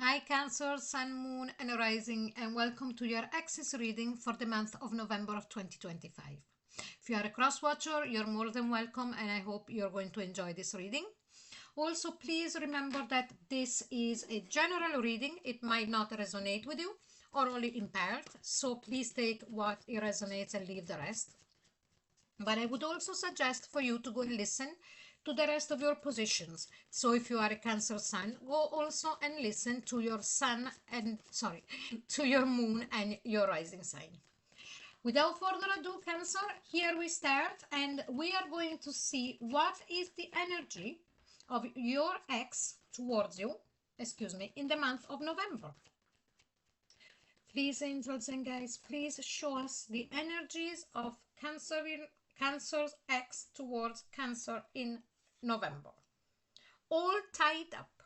Hi Cancer, Sun, Moon and Rising, and welcome to your Axis reading for the month of November of 2025. If you are a cross watcher, you're more than welcome and I hope you're going to enjoy this reading. Also, please remember that this is a general reading. It might not resonate with you or only in part, so please take what it resonates and leave the rest. But I would also suggest for you to go and listen to the rest of your positions. So if you are a Cancer Sun, go also and listen to your sun and to your moon and your rising sign. Without further ado, Cancer, here we start and we are going to see what is the energy of your ex towards you, in the month of November. Please, angels and guides, please show us the energies of Cancer's ex towards Cancer in November. All tied up.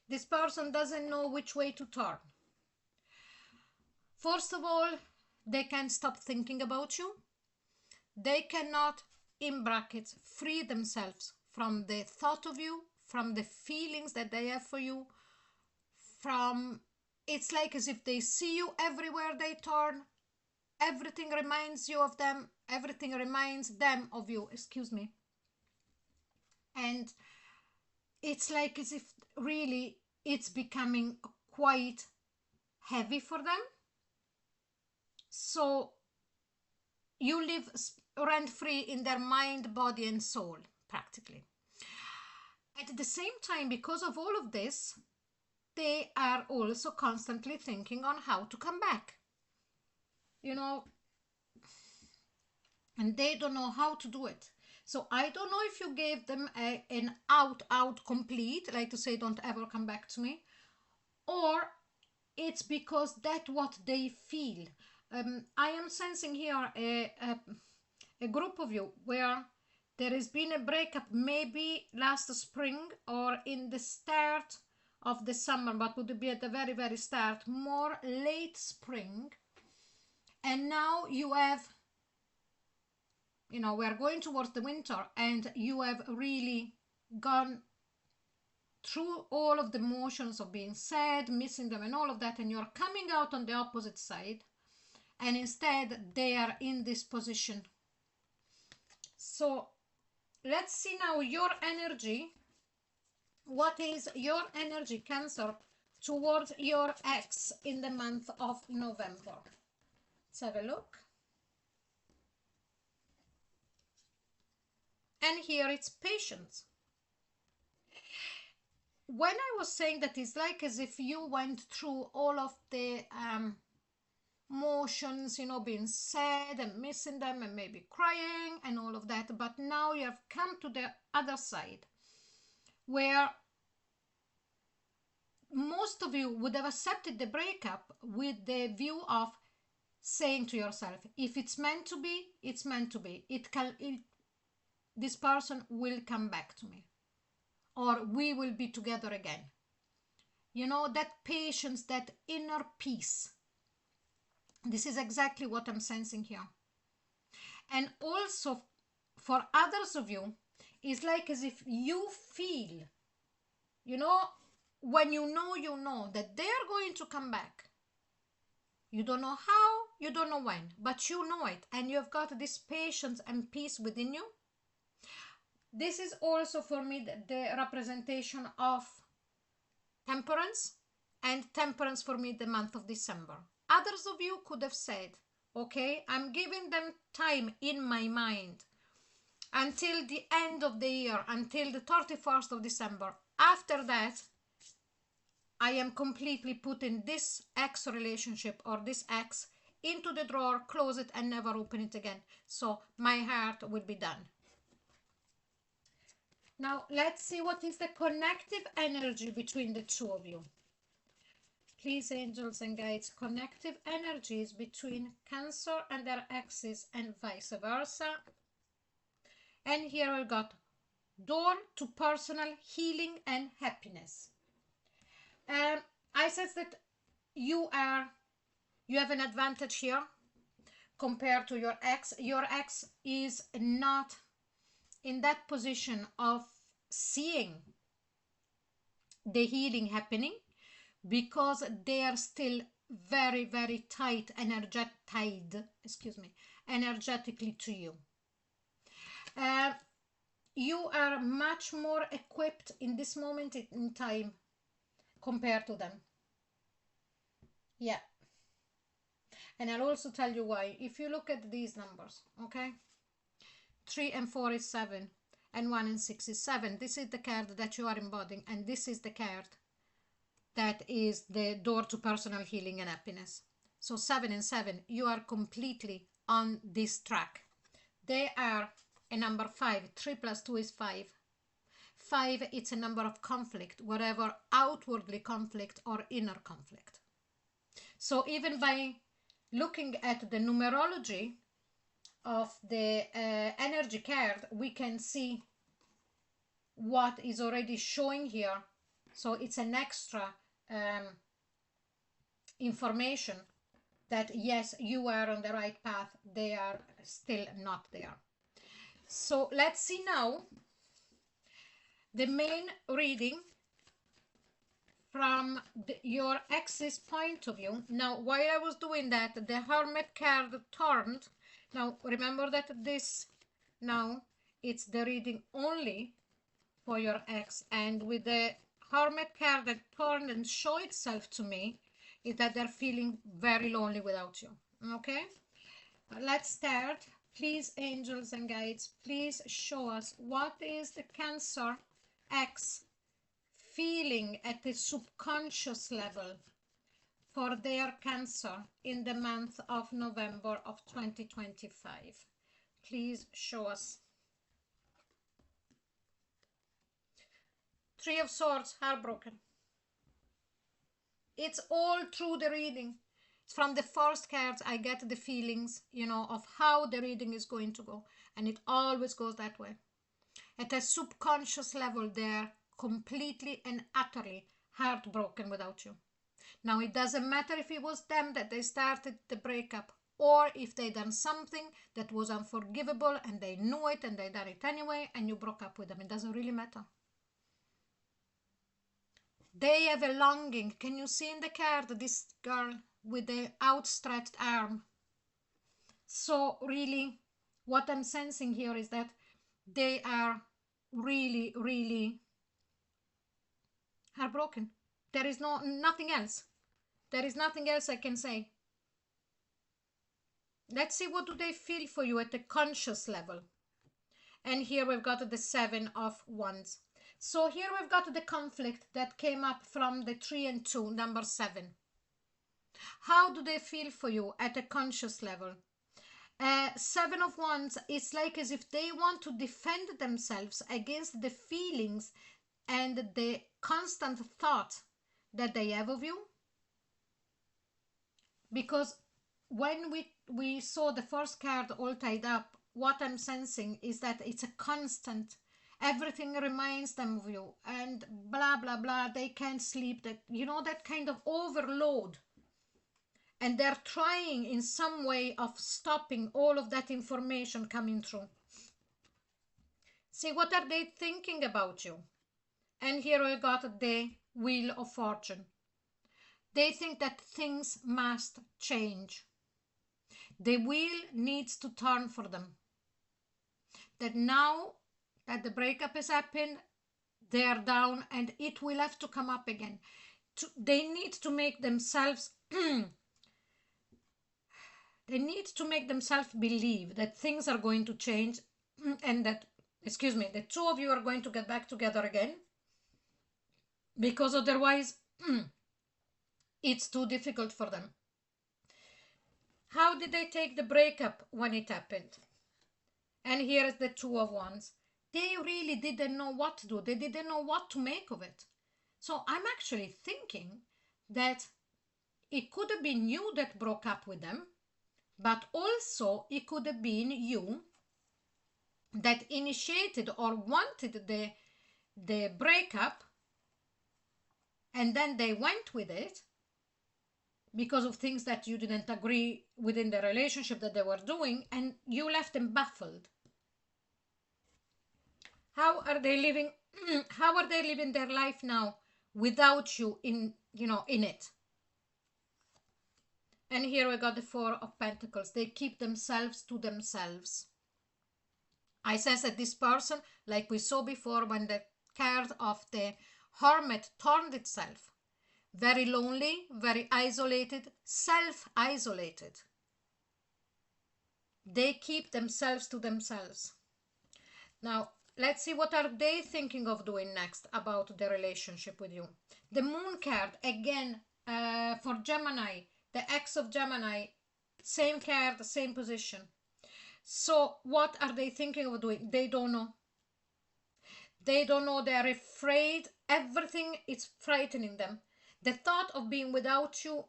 This person doesn't know which way to turn. First of all, they can't stop thinking about you. They cannot, in brackets, free themselves from the thought of you, from the feelings that they have for you, it's like as if they see you everywhere they turn. Everything reminds you of them. Everything reminds them of you, And it's like as if really it's becoming quite heavy for them. So you live rent-free in their mind, body and soul, practically. At the same time, because of all of this, they are also constantly thinking on how to come back. And they don't know how to do it. So I don't know if you gave them an out complete, like to say, don't ever come back to me, or it's because that's what they feel. I am sensing here a group of you where there has been a breakup, maybe last spring or in the start of the summer, but would be at the very, very start, more late spring. And now you have, we're going towards the winter and you have really gone through all of the motions of being sad, missing them and all of that, and you're coming out on the opposite side, and instead they are in this position. So let's see now your energy. What is your energy, Cancer, towards your ex in the month of November? Let's have a look. And here it's patience. When I was saying that it's like as if you went through all of the motions, being sad and missing them and maybe crying and all of that, but now you have come to the other side where most of you would have accepted the breakup with the view of saying to yourself, if it's meant to be, it's meant to be. This person will come back to me, or we will be together again. That patience, that inner peace. This is exactly what I'm sensing here. And also for others of you, it's like as if you feel, when you know that they are going to come back. You don't know how, you don't know when, but you know it, and you have got this patience and peace within you. This is also for me the representation of temperance, and temperance for me the month of December. Others of you could have said, okay, I'm giving them time in my mind until the end of the year, until the 31st of December. After that, I am completely putting this ex relationship or this ex into the drawer, close it and never open it again. So my heart will be done. Now let's see what is the connective energy between the two of you. Please, angels and guides, connective energies between Cancer and their exes and vice versa. And here we got door to personal healing and happiness. I said that you have an advantage here compared to your ex. Your ex is not in that position of seeing the healing happening, because they are still very, very tied, energetically to you. You are much more equipped in this moment in time compared to them. Yeah. And I'll also tell you why. If you look at these numbers, okay? 3 and 4 is 7, and 1 and 6 is 7. This is the card that you are embodying, and this is the card that is the door to personal healing and happiness. So 7 and 7, you are completely on this track. They are a number 5. 3 plus 2 is 5. 5, it's a number of conflict, whatever outwardly conflict or inner conflict. So even by looking at the numerology of the energy card, we can see what is already showing here. So it's an extra information that yes, you are on the right path. They are still not there. So let's see now the main reading from your ex's point of view. Now, while I was doing that, the Hermit card turned. Now, remember that this now it's the reading only for your ex, and with the Hermit card that turned and show itself to me is that they're feeling very lonely without you. Okay, let's start. Please, angels and guides, please show us what is the Cancer ex feeling at the subconscious level for their Cancer in the month of November of 2025. Please show us. 3 of Swords, heartbroken. It's all through the reading. From the first cards, I get the feelings, of how the reading is going to go. And it always goes that way. At a subconscious level, they're completely and utterly heartbroken without you. Now, it doesn't matter if it was them that they started the breakup, or if they done something that was unforgivable and they knew it and they done it anyway and you broke up with them. It doesn't really matter. They have a longing. Can you see in the card this girl with the outstretched arm? So really, what I'm sensing here is that they are really, really heartbroken. There is nothing else. There is nothing else I can say. Let's see, what do they feel for you at the conscious level? And here we've got the 7 of Wands. So here we've got the conflict that came up from the 3 and 2, number 7. How do they feel for you at a conscious level? 7 of Wands, it's like as if they want to defend themselves against the feelings and the constant thought that they have of you. Because when we saw the first card all tied up, what I'm sensing is that it's a constant, everything reminds them of you, and blah, blah, blah, they can't sleep, that kind of overload. And they're trying in some way of stopping all of that information coming through. See, what are they thinking about you? And here we got the Wheel of Fortune. They think that things must change. The wheel needs to turn for them. That now that the breakup has happened, they are down and it will have to come up again. They need to make themselves they need to make themselves believe that things are going to change and that, the two of you are going to get back together again, because otherwise it's too difficult for them. How did they take the breakup when it happened? And here is the 2 of Wands. They really didn't know what to do. They didn't know what to make of it. So I'm actually thinking that it could have been you that broke up with them, but also it could have been you that initiated or wanted the breakup, and then they went with it because of things that you didn't agree within the relationship that they were doing, and you left them baffled. How are they living? How are they living their life now without you in it. And here we got the Four of Pentacles. They keep themselves to themselves. I sense that this person, like we saw before when the card of the Hermit turned itself, very lonely, very isolated, self-isolated. They keep themselves to themselves. Now, let's see what are they thinking of doing next about the relationship with you. The Moon card, again, for Gemini, the X of Gemini, same card, same position. So what are they thinking of doing? They don't know. They don't know. They're afraid. Everything is frightening them. The thought of being without you,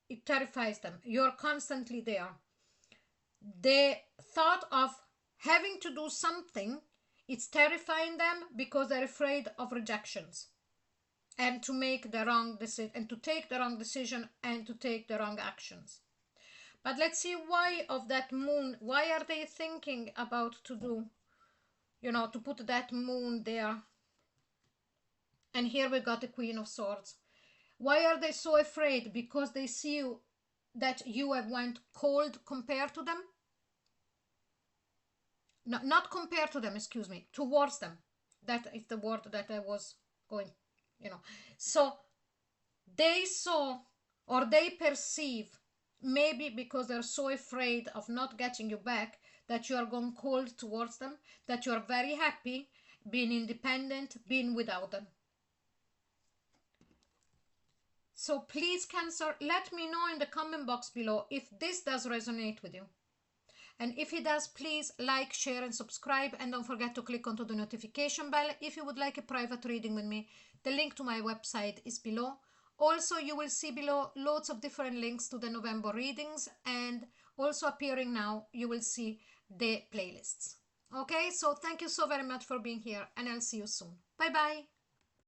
it terrifies them. You're constantly there. The thought of having to do something, it's terrifying them because they're afraid of rejections and to make the wrong decision and to take the wrong decision and to take the wrong actions. But let's see why of that Moon. Why are they thinking about to do, to put that Moon there? And here we got the Queen of Swords. Why are they so afraid? Because they see that you have went cold compared to them. No, not compared to them, excuse me, towards them. That is the word that I was going, So they saw or they perceive, maybe because they're so afraid of not getting you back, that you are going cold towards them, that you are very happy being independent, being without them. So please, Cancer, let me know in the comment box below if this does resonate with you. And if it does, please like, share and subscribe, and don't forget to click onto the notification bell if you would like a private reading with me. The link to my website is below. Also, you will see below loads of different links to the November readings, and also appearing now, you will see the playlists. Okay, so thank you so very much for being here, and I'll see you soon. Bye bye.